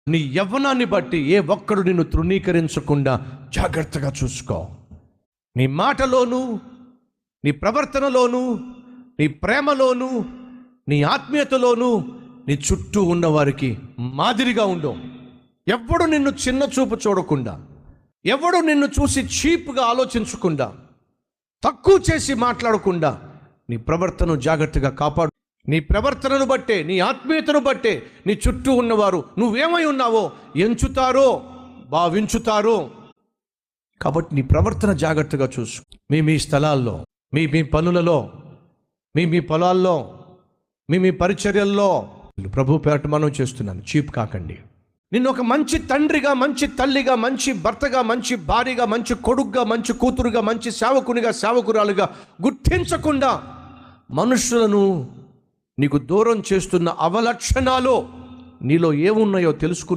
నీ యవ్వనాన్ని బట్టి ఏ ఒక్కడు నిన్ను తృణీకరించకుండా జాగ్రత్తగా చూసుకో. నీ మాటలోను, నీ ప్రవర్తనలోను, నీ ప్రేమలోను, నీ ఆత్మీయతలోను నీ చుట్టూ ఉన్నవారికి మాదిరిగా ఉండు. ఎవడు నిన్ను చిన్న చూపు చూడకుండా, ఎవడు నిన్ను చూసి చీప్గా ఆలోచించకుండా, తక్కువ చేసి మాట్లాడకుండా నీ ప్రవర్తన జాగ్రత్తగా కాపాడు. నీ ప్రవర్తనను బట్టే, నీ ఆత్మీయతను బట్టే నీ చుట్టూ ఉన్నవారు నువ్వేమై ఉన్నావో ఎంచుతారో భావించుతారో. కాబట్టి నీ ప్రవర్తన జాగ్రత్తగా చూసు. మీ స్థలాల్లో, మీ పనులలో, మీ పొలాల్లో, మీ పరిచర్యల్లో ప్రభు పేరట మనం చేస్తున్నాను, చీప్ కాకండి. నిన్ను ఒక మంచి తండ్రిగా, మంచి తల్లిగా, మంచి భర్తగా, మంచి భార్యగా, మంచి కొడుకుగా, మంచి కూతురుగా, మంచి సేవకునిగా, సేవకురాలుగా గుర్తించకుండా మనుషులను నీకు దూరం చేస్తున్న అవలక్షణాలు నీలో ఏమున్నాయో తెలుసుకుని